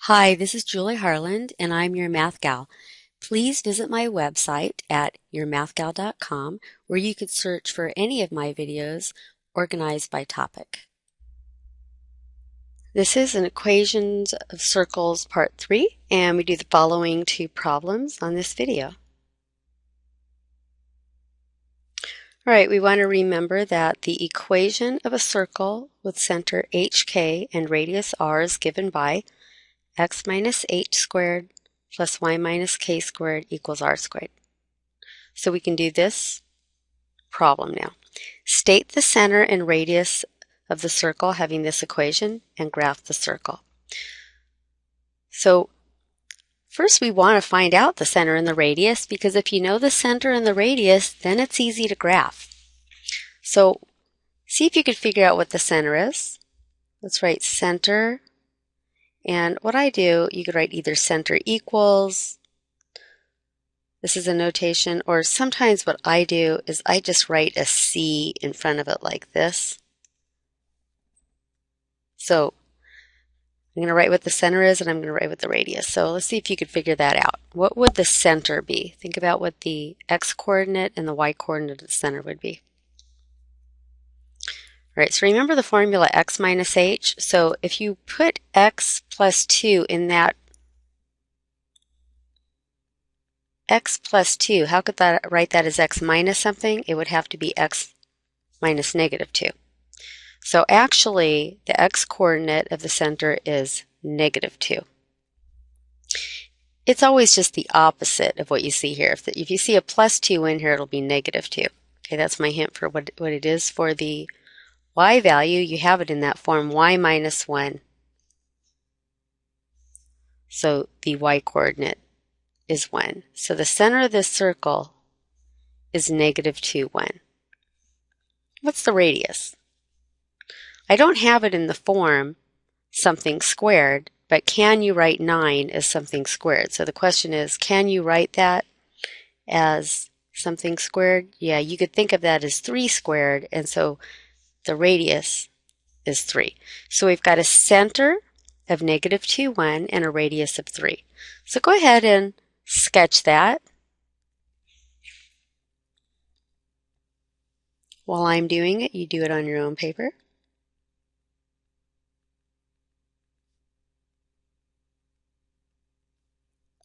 Hi, this is Julie Harland, and I'm your Math Gal. Please visit my website at yourmathgal.com, where you could search for any of my videos organized by topic. This is an Equations of Circles Part 3, and we do the following two problems on this video. All right, we want to remember that the equation of a circle with center HK and radius r is given by x minus h squared plus y minus k squared equals r squared. So we can do this problem now. State the center and radius of the circle having this equation and graph the circle. So first we want to find out the center and the radius, because if you know the center and the radius, then it's easy to graph. So see if you could figure out what the center is. Let's write center. And what I do, you could write either center equals, this is a notation, or sometimes what I do is I just write a C in front of it like this. So I'm going to write what the center is and I'm going to write what the radius. So let's see if you could figure that out. What would the center be? Think about what the x-coordinate and the y-coordinate of the center would be. All right, so remember the formula x minus h. So if you put x plus 2 in that x plus 2, how could I write that as x minus something? It would have to be x minus negative 2. So actually, the x-coordinate of the center is negative 2. It's always just the opposite of what you see here. If you see a plus 2 in here, it'll be negative 2. Okay, that's my hint for what it is for the y value. You have it in that form, y minus 1. So the y-coordinate is 1. So the center of this circle is negative 2, 1. What's the radius? I don't have it in the form something squared, but can you write 9 as something squared? So the question is, can you write that as something squared? Yeah, you could think of that as 3 squared, and so the radius is 3. So we've got a center of negative 2, 1 and a radius of 3. So go ahead and sketch that. While I'm doing it, you do it on your own paper.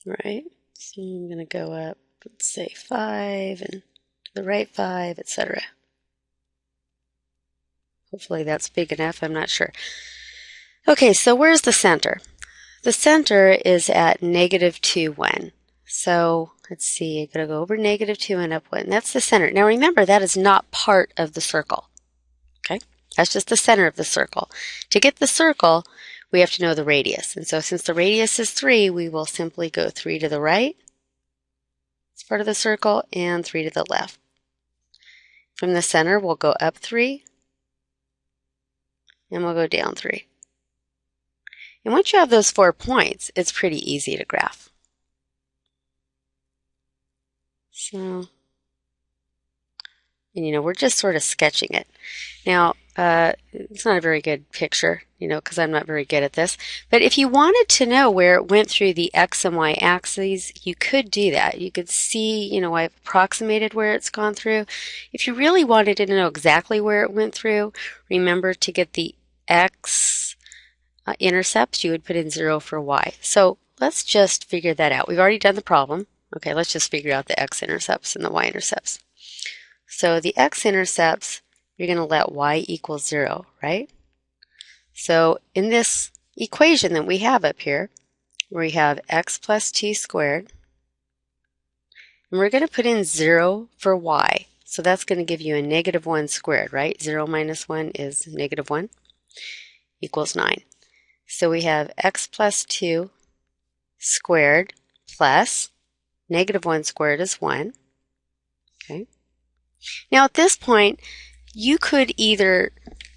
All right, so I'm going to go up, let's say 5, and to the right 5, etc. Hopefully that's big enough, I'm not sure. Okay, so where's the center? The center is at negative 2, 1. So let's see, I'm going to go over negative 2 and up 1. That's the center. Now remember, that is not part of the circle. Okay, that's just the center of the circle. To get the circle, we have to know the radius. And so since the radius is 3, we will simply go 3 to the right. It's part of the circle, and 3 to the left. From the center, we'll go up 3, and we'll go down 3. And once you have those 4 points, it's pretty easy to graph. So, and we're just sort of sketching it. Now, it's not a very good picture, because I'm not very good at this. But if you wanted to know where it went through the x and y axes, you could do that. You could see, I've approximated where it's gone through. If you really wanted to know exactly where it went through, remember to get the x-intercepts, you would put in 0 for y. So let's just figure that out. We've already done the problem. Okay, let's just figure out the x-intercepts and the y-intercepts. So the x-intercepts, you're going to let y equal 0, right? So in this equation that we have up here, where we have x plus 2 squared, and we're going to put in 0 for y. So that's going to give you a negative 1 squared, right? 0 minus 1 is negative 1 equals 9. So we have x plus 2 squared plus negative 1 squared is 1. Okay. Now at this point, you could either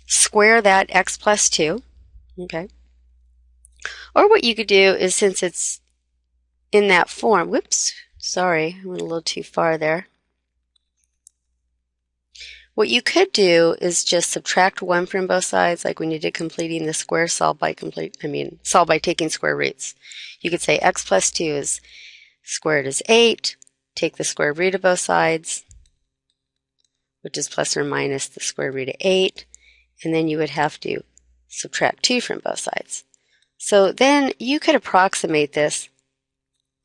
square that x plus 2, okay, or what you could do is, since it's in that form, whoops, sorry, I went a little too far there. What you could do is just subtract 1 from both sides, like when you did completing the square, solve by taking square roots. You could say x plus 2 is squared is 8, take the square root of both sides, which is plus or minus the square root of 8, and then you would have to subtract 2 from both sides. So then you could approximate this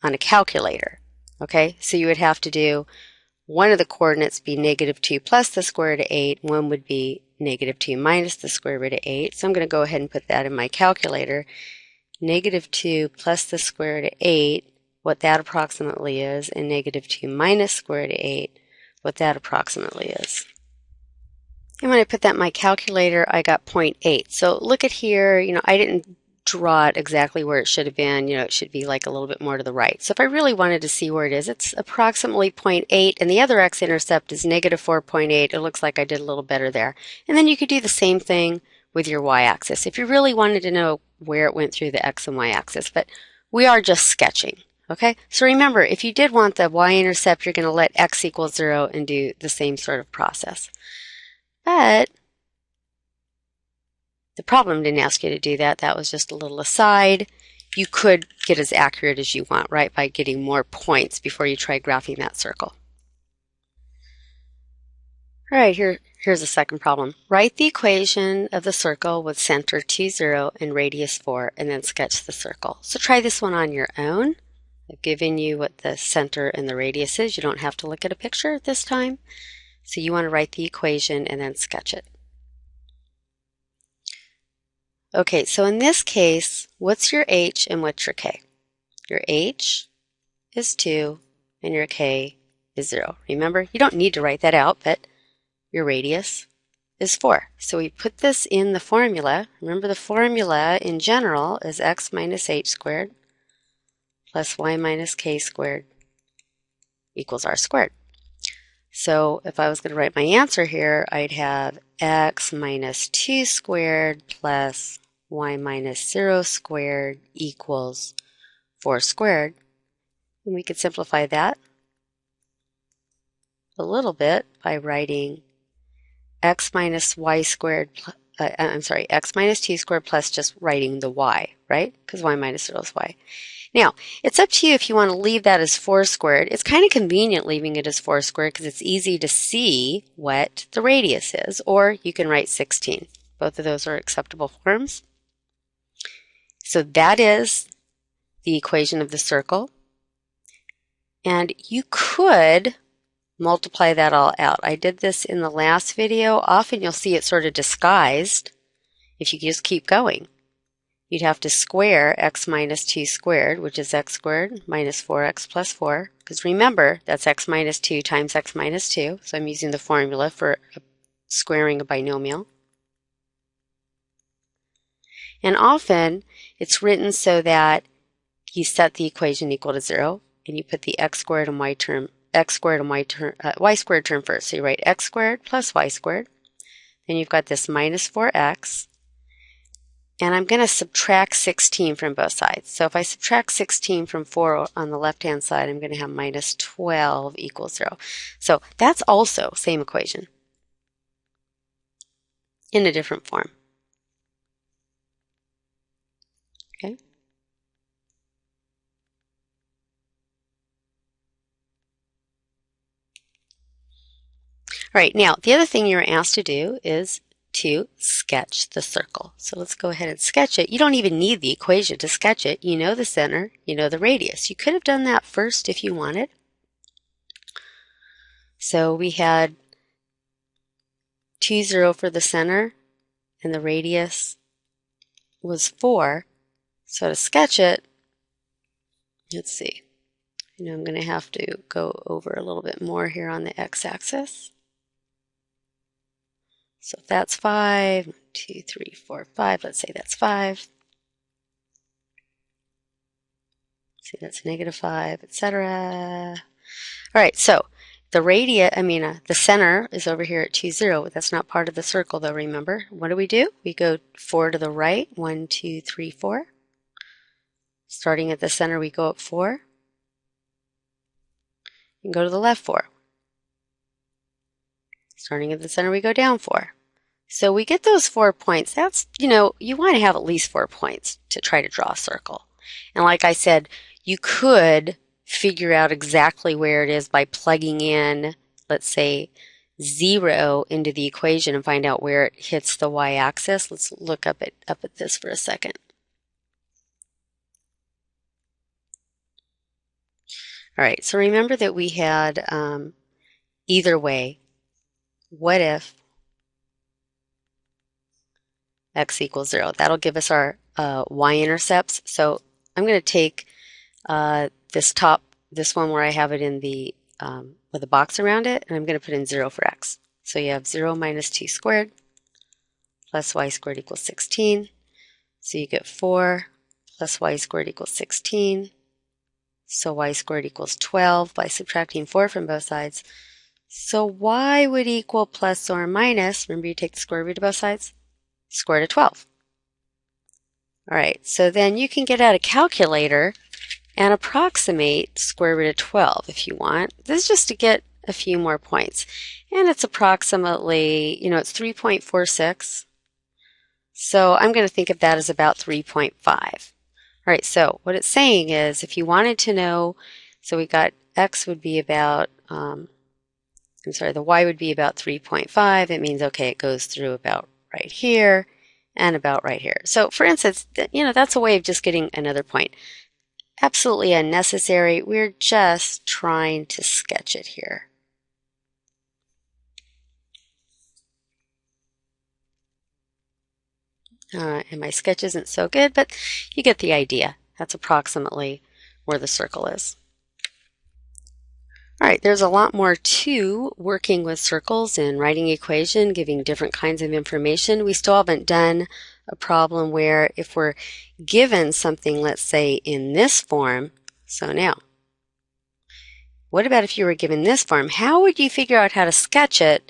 on a calculator, okay? So you would have to do one of the coordinates be negative 2 plus the square root of 8, one would be negative 2 minus the square root of 8. So I'm going to go ahead and put that in my calculator. Negative 2 plus the square root of 8, what that approximately is, and negative 2 minus square root of 8, what that approximately is. And when I put that in my calculator, I got 0.8. So look at here, I didn't draw it exactly where it should have been. It should be like a little bit more to the right. So if I really wanted to see where it is, it's approximately 0.8, and the other x-intercept is negative 4.8. It looks like I did a little better there. And then you could do the same thing with your y-axis if you really wanted to know where it went through the x and y-axis. But we are just sketching, okay? So remember, if you did want the y-intercept, you're going to let x equal 0 and do the same sort of process. But the problem didn't ask you to do that. That was just a little aside. You could get as accurate as you want, right, by getting more points before you try graphing that circle. All right, here's a second problem. Write the equation of the circle with center 2, 0 and radius 4, and then sketch the circle. So try this one on your own. I've given you what the center and the radius is. You don't have to look at a picture this time. So you want to write the equation and then sketch it. Okay, so in this case, what's your h and what's your k? Your h is 2 and your k is 0. Remember, you don't need to write that out, but your radius is 4. So we put this in the formula. Remember, the formula in general is x minus h squared plus y minus k squared equals r squared. So if I was going to write my answer here, I'd have x minus 2 squared plus y minus 0 squared equals 4 squared. And we could simplify that a little bit by writing x minus y squared, x minus 2 squared plus just writing the y, right? Because y minus 0 is y. Now, it's up to you if you want to leave that as 4 squared. It's kind of convenient leaving it as 4 squared because it's easy to see what the radius is, or you can write 16. Both of those are acceptable forms. So that is the equation of the circle. And you could multiply that all out. I did this in the last video. Often you'll see it sort of disguised if you just keep going. You'd have to square x minus 2 squared, which is x squared minus 4x plus 4. Because remember, that's x minus 2 times x minus 2. So I'm using the formula for squaring a binomial. And often it's written so that you set the equation equal to 0, and you put the x squared and y squared term first. So you write x squared plus y squared. Then you've got this minus 4x. And I'm going to subtract 16 from both sides. So if I subtract 16 from 4 on the left-hand side, I'm going to have minus 12 equals 0. So that's also same equation in a different form. Okay. All right, now the other thing you're asked to do is to sketch the circle. So let's go ahead and sketch it. You don't even need the equation to sketch it. You know the center, you know the radius. You could have done that first if you wanted. So we had 2, 0 for the center, and the radius was 4. So to sketch it, let's see. I'm going to have to go over a little bit more here on the x-axis. So if that's 5, 1, 2, 3, 4, 5, let's say that's 5. See, that's negative 5, etc. All right, so the the center is over here at 2, 0. That's not part of the circle, though, remember. What do? We go 4 to the right, 1, 2, 3, 4. Starting at the center, we go up 4. And go to the left 4. Starting at the center, we go down 4. So we get those 4 points. That's, you want to have at least 4 points to try to draw a circle. And like I said, you could figure out exactly where it is by plugging in, let's say, 0 into the equation and find out where it hits the y-axis. Let's look up at this for a second. All right, so remember that we had either way, what if x equals 0? That'll give us our y-intercepts. So I'm going to take this one where I have it in the with a box around it, and I'm going to put in 0 for x. So you have 0 minus 2 squared plus y squared equals 16. So you get 4 plus y squared equals 16. So y squared equals 12 by subtracting 4 from both sides. So y would equal plus or minus, remember you take the square root of both sides, square root of 12. All right, so then you can get out a calculator and approximate square root of 12 if you want. This is just to get a few more points. And it's approximately, it's 3.46. So I'm going to think of that as about 3.5. All right, so what it's saying is if you wanted to know, so we got x would be about, the y would be about 3.5. It means, okay, it goes through about right here and about right here. So for instance, that's a way of just getting another point. Absolutely unnecessary. We're just trying to sketch it here. And my sketch isn't so good, but you get the idea. That's approximately where the circle is. All right, there's a lot more to working with circles and writing equation, giving different kinds of information. We still haven't done a problem where if we're given something, let's say in this form, so now, what about if you were given this form? How would you figure out how to sketch it?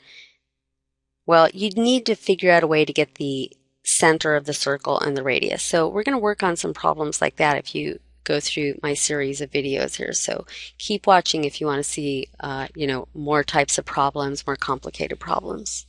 Well, you'd need to figure out a way to get the center of the circle and the radius. So we're going to work on some problems like that if you go through my series of videos here. So keep watching if you want to see, more types of problems, more complicated problems.